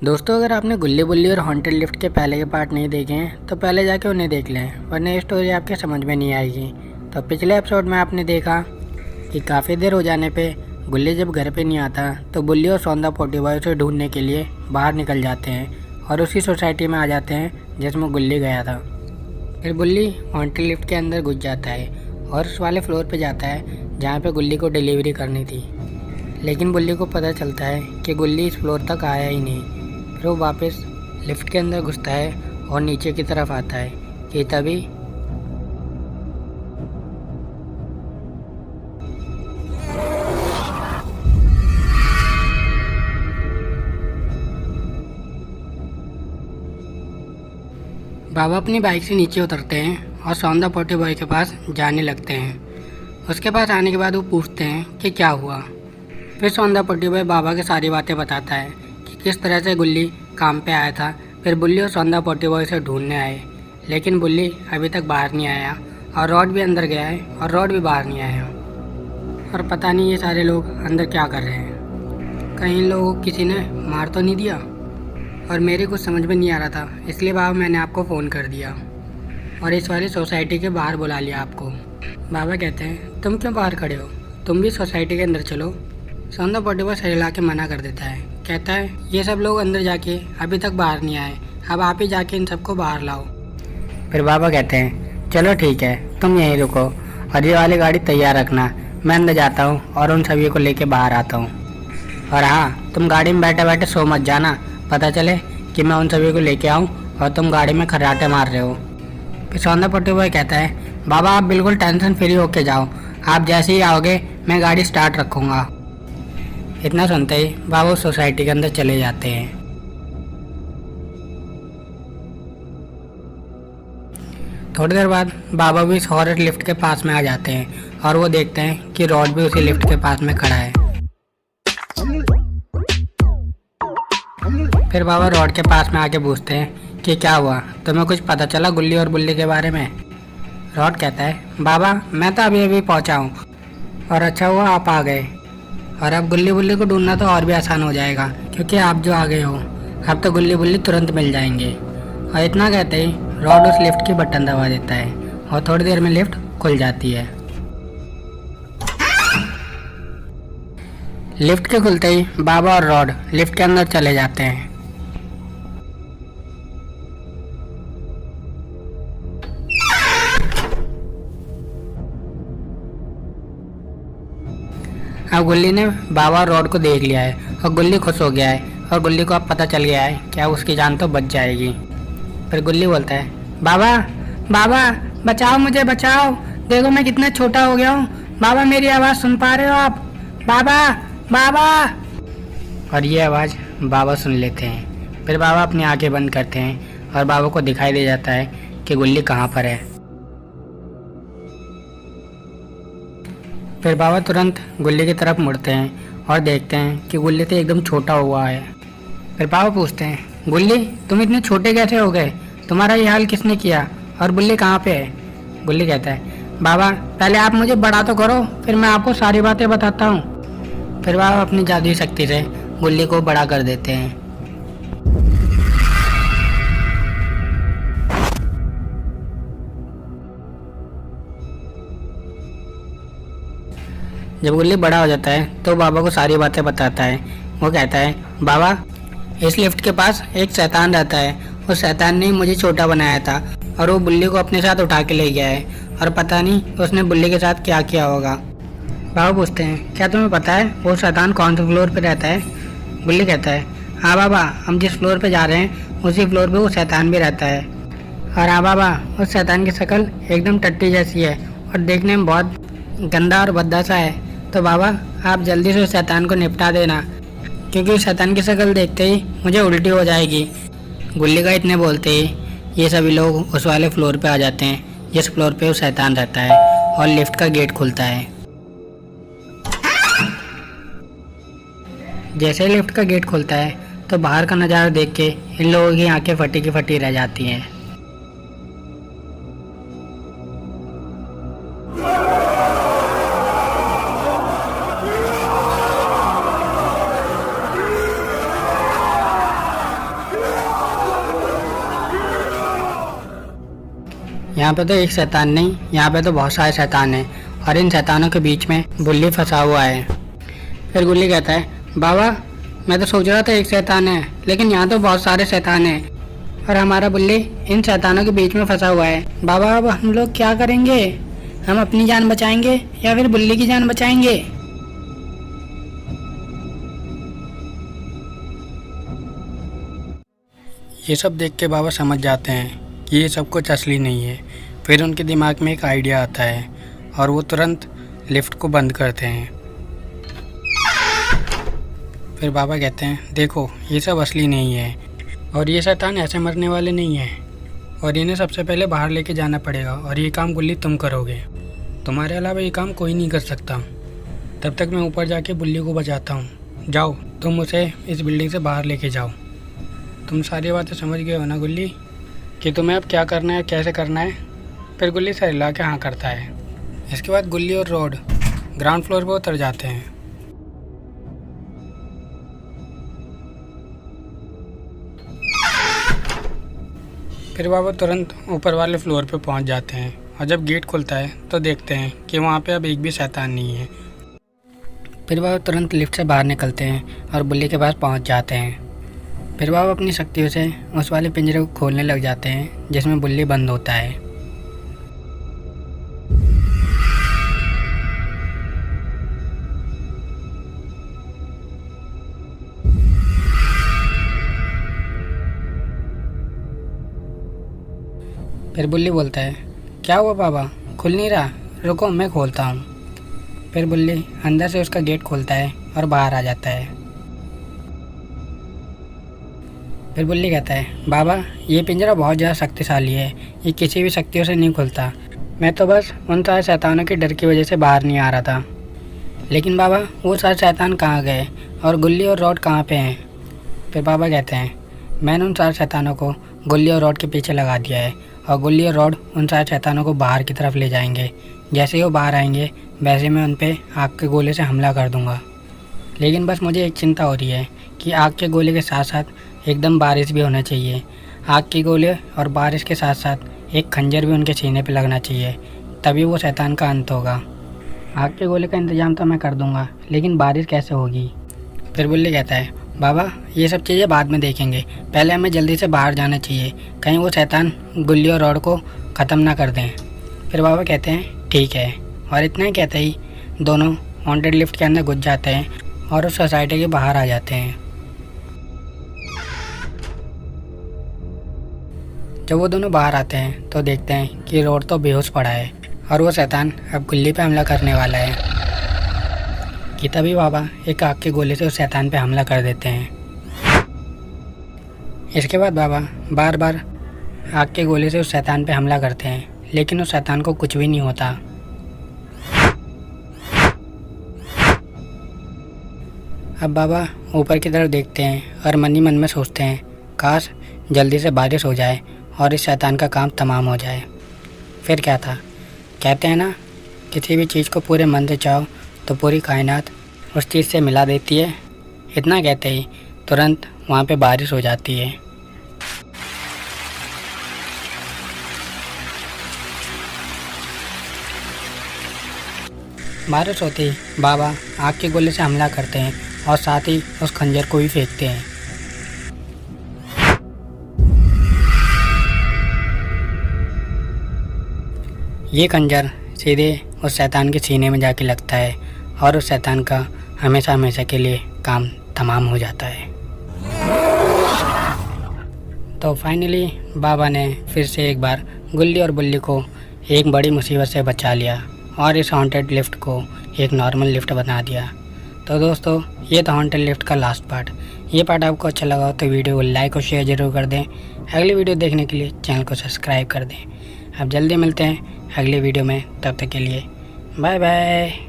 दोस्तों, अगर आपने गुल्ली बुल्ली और हॉन्टेड लिफ्ट के पहले के पार्ट नहीं देखे हैं तो पहले जाके उन्हें देख लें, वरना ये स्टोरी आपके समझ में नहीं आएगी। तो पिछले एपिसोड में आपने देखा कि काफ़ी देर हो जाने पे गुल्ली जब घर पे नहीं आता तो बुल्ली और सौंदा पोटी बॉय उसे ढूंढने के लिए बाहर निकल जाते हैं और उसी सोसाइटी में आ जाते हैं जिसमें गुल्ली गया था। फिर बुल्ली हॉन्टेड लिफ्ट के अंदर घुस जाता है और उस वाले फ्लोर पे जाता है जहाँ पे गुल्ली को डिलीवरी करनी थी। लेकिन बुल्ली को पता चलता है कि गुल्ली इस फ्लोर तक आया ही नहीं। फिर वो वापस लिफ्ट के अंदर घुसता है और नीचे की तरफ आता है कि तभी बाबा अपनी बाइक से नीचे उतरते हैं और सौंदा पोटी बॉय के पास जाने लगते हैं। उसके पास आने के बाद वो पूछते हैं कि क्या हुआ। फिर सौंदा पोटी बॉय बाबा की सारी बातें बताता है कि किस तरह से गुल्ली काम पे आया था। फिर बुल्ली और सौंदा पोटी बॉय से ढूंढने आए, लेकिन बुल्ली अभी तक बाहर नहीं आया और रॉड भी अंदर गया है और रॉड भी बाहर नहीं आया। और पता नहीं ये सारे लोग अंदर क्या कर रहे हैं। कहीं इन लोगों को किसी ने मार तो नहीं दिया। और मेरे कुछ समझ में नहीं आ रहा था, इसलिए बाबा मैंने आपको फ़ोन कर दिया और इस वाली सोसाइटी के बाहर बुला लिया आपको। बाबा कहते हैं, तुम क्यों बाहर खड़े हो, तुम भी सोसाइटी के अंदर चलो। सौंदा पोटी बॉय सर हिला के मना कर देता है। कहता है, ये सब लोग अंदर जाके अभी तक बाहर नहीं आए, अब आप ही जाके इन सबको बाहर लाओ। फिर बाबा कहते हैं, चलो ठीक है, तुम यहीं रुको और ये वाली गाड़ी तैयार रखना, मैं अंदर जाता हूँ और उन सभी को लेके बाहर आता हूँ। और हाँ, तुम गाड़ी में बैठे बैठे सो मत जाना, पता चले कि मैं उन सभी को लेके आऊँ और तुम गाड़ी में खर्राटे मार रहे हो। फिर सौंदा पोटी बॉय कहता है, बाबा आप बिल्कुल टेंशन फ्री होके जाओ, आप जैसे ही आओगे मैं गाड़ी स्टार्ट रखूँगा। इतना सुनते ही बाबा उस सोसाइटी के अंदर चले जाते हैं। थोड़ी देर बाद बाबा भी इस हॉरर लिफ्ट के पास में आ जाते हैं और वो देखते हैं कि रॉड भी उसी लिफ्ट के पास में खड़ा है। फिर बाबा रॉड के पास में आके पूछते हैं कि क्या हुआ, तुम्हें कुछ पता चला गुल्ली और बुल्ली के बारे में। रॉड कहता है, बाबा मैं तो अभी अभी पहुंचा हूँ और अच्छा हुआ आप आ गए, और अब गुल्ली बुल्ली को ढूंढना तो और भी आसान हो जाएगा क्योंकि आप जो आ गए हो। अब तो गुल्ली बुल्ली तुरंत मिल जाएंगे। और इतना कहते ही रॉड उस लिफ्ट की बटन दबा देता है और थोड़ी देर में लिफ्ट खुल जाती है। लिफ्ट के खुलते ही बाबा और रॉड लिफ्ट के अंदर चले जाते हैं। अब गुल्ली ने बाबा और रॉड को देख लिया है और गुल्ली खुश हो गया है और गुल्ली को अब पता चल गया है कि अब उसकी जान तो बच जाएगी। फिर गुल्ली बोलता है, बाबा बाबा बचाओ, मुझे बचाओ, देखो मैं कितना छोटा हो गया हूँ, बाबा मेरी आवाज़ सुन पा रहे हो आप, बाबा बाबा। और ये आवाज़ बाबा सुन लेते हैं। फिर बाबा अपनी आंखें बंद करते हैं और बाबा को दिखाई दे जाता है कि गुल्ली कहाँ पर है। फिर बाबा तुरंत गुल्ली की तरफ मुड़ते हैं और देखते हैं कि गुल्ली तो एकदम छोटा हुआ है। फिर बाबा पूछते हैं, गुल्ली तुम इतने छोटे कैसे हो गए, तुम्हारा ये हाल किसने किया, और गुल्ली कहाँ पे है। गुल्ली कहता है, बाबा पहले आप मुझे बड़ा तो करो, फिर मैं आपको सारी बातें बताता हूँ। फिर बाबा अपनी जादुई शक्ति से गुल्ली को बड़ा कर देते हैं। जब गुल्ली बड़ा हो जाता है तो बाबा को सारी बातें बताता है। वो कहता है, बाबा इस लिफ्ट के पास एक शैतान रहता है, उस शैतान ने मुझे छोटा बनाया था और वो बुल्ली को अपने साथ उठा के ले गया है, और पता नहीं उसने बुल्ली के साथ क्या किया होगा। बाबा पूछते हैं, क्या तुम्हें पता है वो शैतान कौन से फ्लोर पे रहता है। बुल्ली कहता है, हाँ बाबा, हम जिस फ्लोर पे जा रहे हैं उसी फ्लोर पे वो शैतान भी रहता है। और हाँ बाबा, उस शैतान की शक्ल एकदम टट्टी जैसी है और देखने में बहुत गंदा और भद्दा सा है। तो बाबा आप जल्दी से उस शैतान को निपटा देना, क्योंकि उस शैतान की शक्ल देखते ही मुझे उल्टी हो जाएगी। गुल्ली का इतने बोलते ही ये सभी लोग उस वाले फ्लोर पे आ जाते हैं जिस फ्लोर पे वो शैतान रहता है, और लिफ्ट का गेट खुलता है। जैसे ही लिफ्ट का गेट खुलता है तो बाहर का नज़ारा देख के इन लोगों की आंखें फटी की फटी रह जाती हैं। यहाँ पे तो एक शैतान नहीं, यहाँ पे तो बहुत सारे शैतान हैं और इन शैतानों के बीच में गुल्ली फंसा हुआ है। फिर गुल्ली कहता है, बाबा मैं तो सोच रहा था एक शैतान है, लेकिन यहाँ तो बहुत सारे शैतान हैं और हमारा बुल्ली इन शैतानों के बीच में फंसा हुआ है। बाबा अब हम लोग क्या करेंगे? हम अपनी जान बचाएंगे या फिर बुल्ली की जान बचाएंगे? ये सब देख के बाबा समझ जाते हैं कि ये सब कुछ असली नहीं है। फिर उनके दिमाग में एक आइडिया आता है और वो तुरंत लिफ्ट को बंद करते हैं। फिर बाबा कहते हैं, देखो ये सब असली नहीं है और ये शैतान ऐसे मरने वाले नहीं हैं और इन्हें सबसे पहले बाहर लेके जाना पड़ेगा और ये काम गुल्ली तुम करोगे। तुम्हारे अलावा ये काम कोई नहीं कर सकता। तब तक मैं ऊपर जाके बुल्ली को बचाता हूँ। जाओ तुम उसे इस बिल्डिंग से बाहर लेके जाओ। तुम सारी बातें समझ गए हो ना गुल्ली, कि तुम्हें अब क्या करना है, कैसे करना है? फिर गुल्ली सर हिला के हाँ करता है। इसके बाद गुल्ली और रॉड ग्राउंड फ्लोर पर उतर जाते हैं। फिर बाबा तुरंत ऊपर वाले फ्लोर पे पहुंच जाते हैं और जब गेट खुलता है तो देखते हैं कि वहाँ पे अब एक भी शैतान नहीं है। फिर बाबा तुरंत लिफ्ट से बाहर निकलते हैं और बुल्ली के पास पहुंच जाते हैं। फिर बाबा अपनी शक्तियों से उस वाले पिंजरे को खोलने लग जाते हैं जिसमें बुल्ली बंद होता है। फिर बुल्ली बोलता है, क्या हुआ बाबा, खुल नहीं रहा? रुको मैं खोलता हूँ। फिर बुल्ली अंदर से उसका गेट खोलता है और बाहर आ जाता है। फिर बुल्ली कहता है, बाबा ये पिंजरा बहुत ज़्यादा शक्तिशाली है, ये किसी भी शक्तियों से नहीं खुलता। मैं तो बस उन सारे शैतानों के डर की वजह से बाहर नहीं आ रहा था। लेकिन बाबा वो सारे शैतान कहाँ गए और गुल्ली और रॉड कहाँ पे हैं? फिर बाबा कहते हैं, मैंने उन सारे शैतानों को गुल्ली और रॉड के पीछे लगा दिया है और गुल्ली और रॉड उन सारे शैतानों को बाहर की तरफ ले जाएंगे। जैसे ही वो बाहर आएंगे वैसे मैं उन पर आग के गोले से हमला कर दूँगा। लेकिन बस मुझे एक चिंता हो रही है कि आग के गोले के साथ साथ एकदम बारिश भी होना चाहिए। आग के गोले और बारिश के साथ साथ एक खंजर भी उनके सीने पे लगना चाहिए, तभी वो शैतान का अंत होगा। आग के गोले का इंतज़ाम तो मैं कर दूंगा, लेकिन बारिश कैसे होगी? फिर बुल्ली कहता है, बाबा ये सब चीज़ें बाद में देखेंगे, पहले हमें जल्दी से बाहर जाना चाहिए, कहीं वो शैतान गुल्ली और रॉड को ख़त्म ना कर दें। फिर बाबा कहते हैं, ठीक है। और इतना ही कहते ही दोनों हॉन्टेड लिफ्ट के अंदर घुस जाते हैं और उस सोसाइटी के बाहर आ जाते हैं। जब वो दोनों बाहर आते हैं तो देखते हैं कि रॉड तो बेहोश पड़ा है और वो शैतान अब गुल्ली पे हमला करने वाला है। कि तभी बाबा एक आग के गोले से उस शैतान पे हमला कर देते हैं। इसके बाद बाबा बार बार आग के गोले से उस शैतान पे हमला करते हैं, लेकिन उस शैतान को कुछ भी नहीं होता। अब बाबा ऊपर की तरफ देखते हैं और मन ही मन में सोचते हैं, काश जल्दी से बारिश हो जाए और इस शैतान का काम तमाम हो जाए। फिर क्या था, कहते हैं ना, किसी भी चीज़ को पूरे मन से चाहो तो पूरी कायनात उस चीज़ से मिला देती है। इतना कहते ही तुरंत वहाँ पे बारिश हो जाती है। बारिश होते ही बाबा आग के गोले से हमला करते हैं और साथ ही उस खंजर को भी फेंकते हैं। ये खंजर सीधे उस शैतान के सीने में जाके लगता है और उस शैतान का हमेशा हमेशा के लिए काम तमाम हो जाता है। तो फाइनली बाबा ने फिर से एक बार गुल्ली और बुल्ली को एक बड़ी मुसीबत से बचा लिया और इस हॉन्टेड लिफ्ट को एक नॉर्मल लिफ्ट बना दिया। तो दोस्तों ये था हॉन्टेड लिफ्ट का लास्ट पार्ट। ये पार्ट आपको अच्छा लगा हो तो वीडियो को लाइक और शेयर ज़रूर कर दें। अगली वीडियो देखने के लिए चैनल को सब्सक्राइब कर दें। अब जल्दी मिलते हैं अगले वीडियो में, तब तक के लिए बाय बाय।